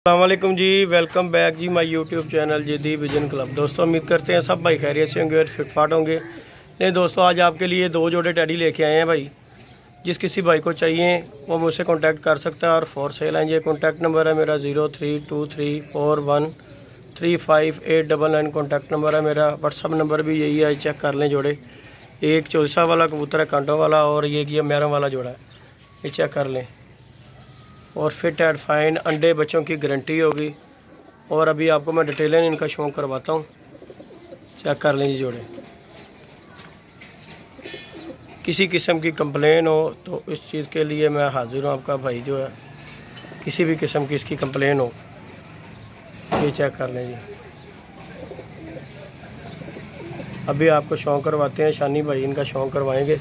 अस्सलामुअलैकुम जी, welcome back जी माय यूट्यूब चैनल जदी विजन क्लब। दोस्तों उम्मीद करते हैं सब भाई खैरियत से होंगे और फिटफाट होंगे। नहीं दोस्तों, आज आपके लिए 2 जोड़े टैडी लेके आए हैं भाई। जिस किसी भाई को चाहिए वो मुझसे कांटेक्ट कर सकता है और फॉर सेल है। ये कॉन्टैक्ट नंबर है मेरा 0323413589 कॉन्टैक्ट नंबर है मेरा। व्हाट्सअप नंबर भी यही है, चेक कर लें जोड़े। एक चौसा वाला कबूतर है कांटों वाला और ये मैरों वाला जोड़ा है, ये चेक कर लें। और फिट एंड फाइन अंडे बच्चों की गारंटी होगी। और अभी आपको मैं डिटेलें इनका शौक करवाता हूँ, चेक कर लें जी जोड़े। किसी किस्म की कंप्लेन हो तो इस चीज़ के लिए मैं हाजिर हूँ। आपका भाई जो है किसी भी किस्म की इसकी कंप्लेन हो, ये चेक कर लें जी। अभी आपको शौक करवाते हैं, शानी भाई इनका शौक करवाएंगे।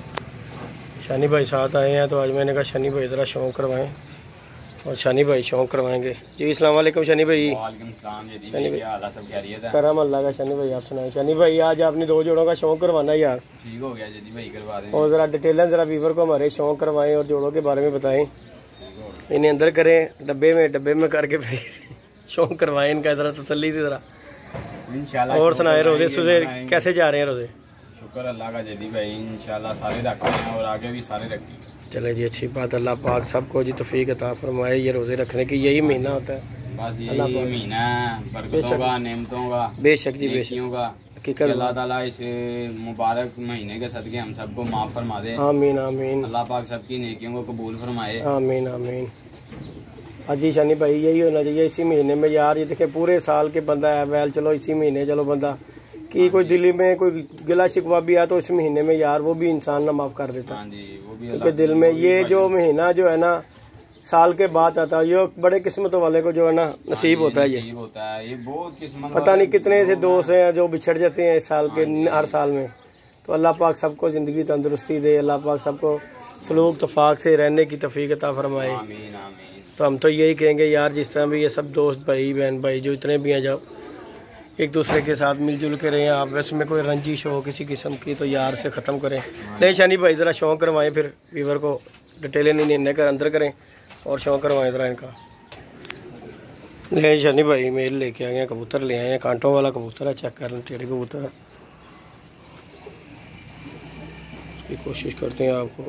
शानी भाई साथ आए हैं तो आज मैंने कहा शानी भाई ज़रा शौक करवाएं और शानी भाई शौक करवाएंगे जी। अस्सलाम वालेकुम शानी भाई। वालेकुम सलाम जी। शानी भाई सब खैरियत है? करम अल्लाह का। शानी भाई आप सुनाए। शानी भाई आज आपने 2 जोड़ों का शौक करवाना है यार। ठीक हो गया जी भाई, करवा दें। और ज़रा डिटेलें ज़रा वीवर को हमारे शौक करवाएं और जोड़ों के बारे में बताएं। इन्हें अंदर करें डब्बे में करके फिर शौक करवाएं इनका ज़रा तसल्ली से ज़रा। इंशाल्लाह। और सुनाए रोज़े सुबह कैसे जा रहे हैं रोज़े? शुक्र अल्लाह का जदी भाई, इंशाल्लाह सारे रख रहे हैं और आगे भी सारे रखेंगे। चले जी, अच्छी बात। अल्लाह पाक सबको जी तौफीक अता फरमाए। ये रोज़े रखने की यही महीना होता है, बस यही महीना बरकतों का, नेमतों का, बेशक जी बेशक का। अल्लाह ताला इस मुबारक महीने के सदके हम सबको माफ़ फरमा दे। आमीन आमीन। अल्लाह पाक सबकी नेकियों को कबूल फरमाए। आमीन आमीन। अजी शानी भाई यही होना चाहिए इसी महीने में यार। ये देखे पूरे साल के बंदा है वैल, चलो इसी महीने चलो बंदा कि कोई दिल्ली में कोई गिला शिकवा भी है तो इस महीने में यार वो भी इंसान ना माफ़ कर देता। क्योंकि दिल में ये जो महीना जो है ना साल के बाद आता है, ये बड़े किस्मतों वाले को जो है ना नसीब होता है। ये बहुत किस्मत। पता नहीं कितने ऐसे दोस्त हैं जो बिछड़ जाते हैं इस साल के हर साल में। तो अल्लाह पाक सबको ज़िंदगी तंदुरुस्ती दे, अल्लाह पाक सबको सलूक तफाक से रहने की तौफीक अता फरमाए। तो हम तो यही कहेंगे यार, जिस तरह भी ये सब दोस्त भाई बहन भाई जो इतने भी हैं, जब एक दूसरे के साथ मिलजुल के रहें। आप वैसे में कोई रंजिश हो किसी किस्म की तो यार से ख़त्म करें। नहीं शानी भाई ज़रा शौक करवाएं, फिर वीवर को डिटेलें नहीं लेने कर अंदर करें और शौक करवाएं ज़रा इनका। नहीं शानी भाई मेल लेके आए हैं, कबूतर ले आए हैं, कांटों वाला कबूतर है, चेक कर लें। टेढ़े कबूतर है, उसकी कोशिश करते हैं आपको।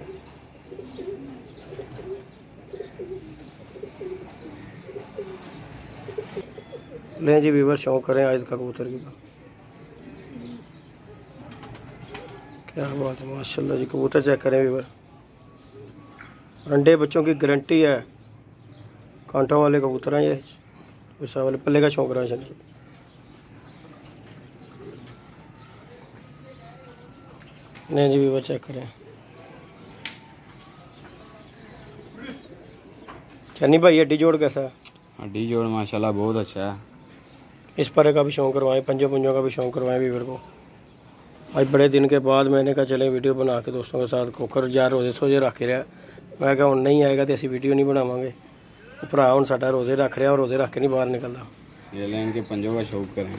लें जी वीवर शौक करें आज का कबूतर की। क्या बात है, माशाल्लाह जी। कबूतर चेक करें वीवर, अंडे बच्चों की गारंटी है। कांटों वाले कबूतर हैं ये, वैसा वाले पल्ले का शौक रहा है। नहीं जी वीवर चेक करें। चन्नी भाई हड्डी जोड़ कैसा है? हड्डी जोड़ माशाल्लाह बहुत अच्छा है। इस पर का भी शौक करवाएं, पंजों का भी शौक करवाएं वीवर को। आज बड़े दिन के बाद मैंने कहा चले वीडियो बना के दोस्तों के साथ कोकर यार रोजे सोजे रख रहा। मैं कहा हम नहीं आएगा तो ऐसी वीडियो नहीं बनावांगे। भरा हूँ साडा रोजे रख रहा और रोजे रख के नहीं बाहर निकलता। ये ले इनके पंजों का शौक करें।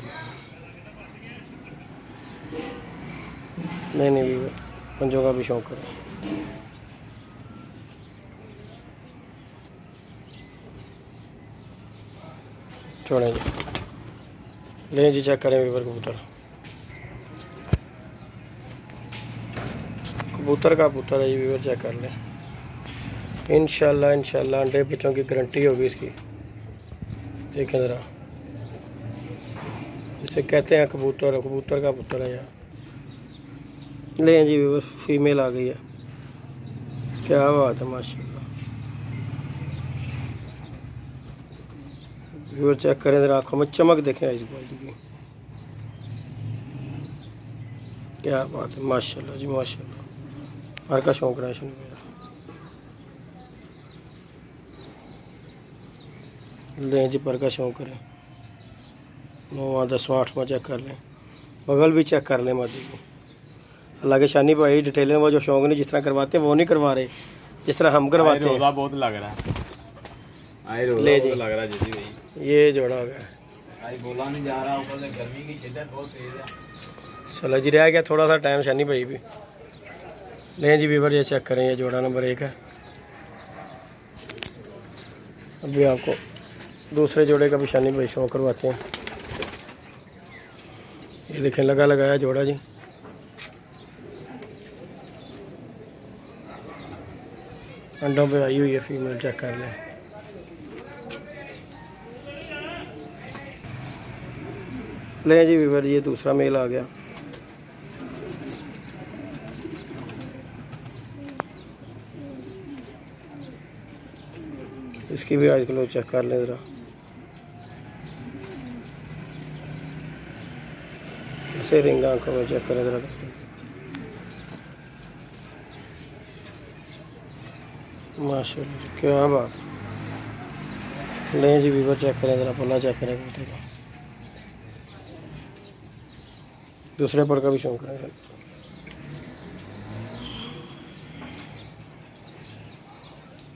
नहीं वीवर पंजों का भी शौक करें। छोड़ें जी, ले जी चेक करें वीवर कबूतर। कबूतर का पुत्र है ये वीवर, चेक कर लें। इंशाल्लाह अंडे बच्चों की गारंटी होगी इसकी। देखें ज़रा, इसे कहते हैं कबूतर का पुत्र है यार। ले जी वीवर फीमेल आ गई है, क्या बात है माशाल्लाह। वीवर चेक करें ज़रा, आँखों में चमक देखें इस बात की। क्या बात है माशाल्लाह जी माशाल्लाह। हर का शौक रहा है मेरा। लें जी पर का शौक करें। 9वां 10वां 8वां चेक कर लें, बगल भी चेक कर लें मादी की। अल्लाह के शानी भाई डिटेलें वो जो शौक नहीं जिस तरह करवाते हैं वो नहीं करवा रहे जिस तरह हम करवाते हैं। बहुत लग रहा है। ले जी लग रहा है जी भाई, ये जोड़ा हो गया। बोला नहीं जा रहा, ऊपर से गर्मी की शिद्दत बहुत तेज है। चलो जी रह गया थोड़ा सा टाइम शानी भाई भी। लें जी वीवर ये चेक करें, ये जोड़ा नंबर 1 है। अभी आपको दूसरे जोड़े का भी शानी भाई शो करवाते हैं। ये देखें लगा लगाया जोड़ा जी। अंडों पे आई हुई है फीमेल, चेक कर लें। ले जी वीवर, ये दूसरा मेल आ गया। इसकी भी आज किलो चेक कर लें ज़रा। ऐसे रिंग आंखों में चेक करें ज़रा। माशाल्लाह क्या बात। लें जी वीवर, चेक करें ज़रा, पल्ला चेक करें बेटे का। दूसरे पर का भी शौक है।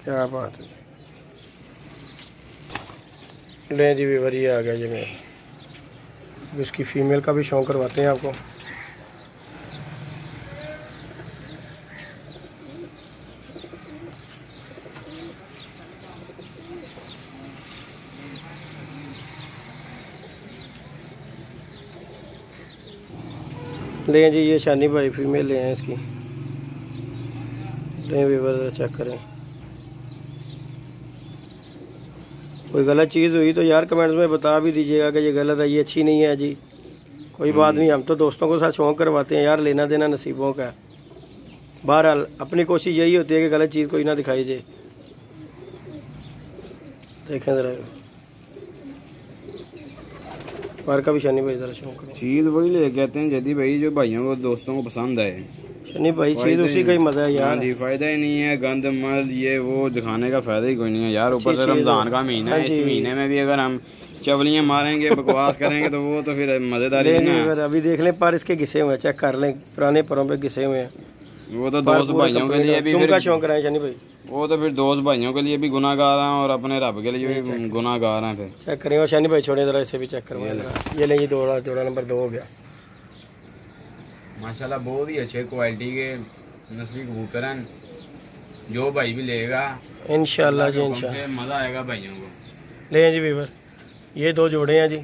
क्या बात है। ले जी वीवर, ये आ गया जी। मैं इसकी फ़ीमेल का भी शौक करवाते हैं आपको। ले जी, ये शानी भाई फीमेल ले हैं इसकी। ले वीवर, चेक करें। कोई गलत चीज़ हुई तो यार कमेंट्स में बता भी दीजिएगा कि ये गलत है, ये अच्छी नहीं है जी। कोई बात नहीं, हम तो दोस्तों के साथ शौक करवाते हैं यार, लेना देना नसीबों का है। बहरहाल अपनी कोशिश यही होती है कि गलत चीज़ कोई ना दिखाई जाए। देखें ज़रा पर का भी शानी भाई ज़रा शौक करें। चीज़ वही ले कहते हैं जदी भाई जो भाइयों को दोस्तों को पसंद आए। शानी भाई चीज़ उसी का ही मज़ा है यार। जी, फायदा ही नहीं है, गंद मल ये वो दिखाने का फायदा ही कोई नहीं है यार। ऊपर से रमज़ान का महीना है, इस महीने में भी अगर हम चवलियाँ मारेंगे, बकवास करेंगे तो वो तो फिर मज़ेदारी नहीं है। अभी देख लें पर इसके घिसे हुए हैं, चेक कर लें, पुराने परों पे घिसे हुए हैं। वो तो दोस्त भाइयों के लिए भी तुमका शौक रहा है शानी भाई। वो तो फिर दोस्त भाइयों के लिए भी गुनाहगार हैं और अपने रब के लिए भी गुनाहगार हैं। फिर चेक करें और शानी भाई छोड़े ज़रा, इसे भी चेक करवाएं। ये ले, ये जोड़ा नंबर 2 हो गया। माशाल्लाह बहुत ही अच्छे क्वालिटी के नस्ली कबूतर हैं। जो भाई भी लेगा इंशाल्लाह जी, इंशाल्लाह मज़ा आएगा भाइयों को। ले जी वीवर, ये 2 जोड़े हैं जी।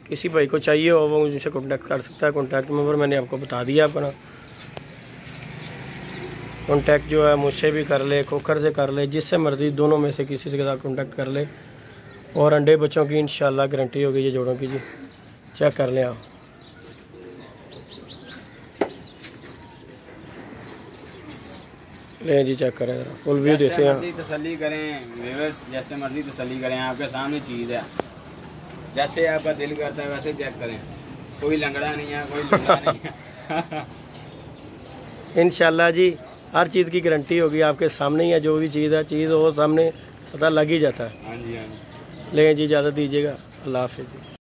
किसी भाई को चाहिए हो वो मुझसे कॉन्टैक्ट कर सकता है। कॉन्टैक्ट नंबर मैंने आपको बता दिया अपना। कॉन्टैक्ट जो है मुझसे भी कर ले, खोखर से कर ले, जिससे मर्जी, दोनों में से किसी के साथ कॉन्टैक्ट कर ले। और अंडे बच्चों की इंशाल्लाह गारंटी होगी ये जोड़ों की जी। चेक कर लें आप। ले जी, चेक करें ज़रा, फुल व्यू देते हैं। तसल्ली करें व्यूअर्स, जैसे मर्जी तसल्ली करें, आपके सामने चीज़ है। जैसे आपका दिल करता है वैसे चेक करें। कोई लंगड़ा नहीं है, कोई लंगड़ा नहीं है। इंशाल्लाह जी हर चीज़ की गारंटी होगी, आपके सामने ही है। जो भी चीज़ है, चीज़ वो सामने पता लग ही जाता है। हाँ जी, हाँ जी। ले जी, इजाज़त दीजिएगा। अल्लाह हाफ़िज़।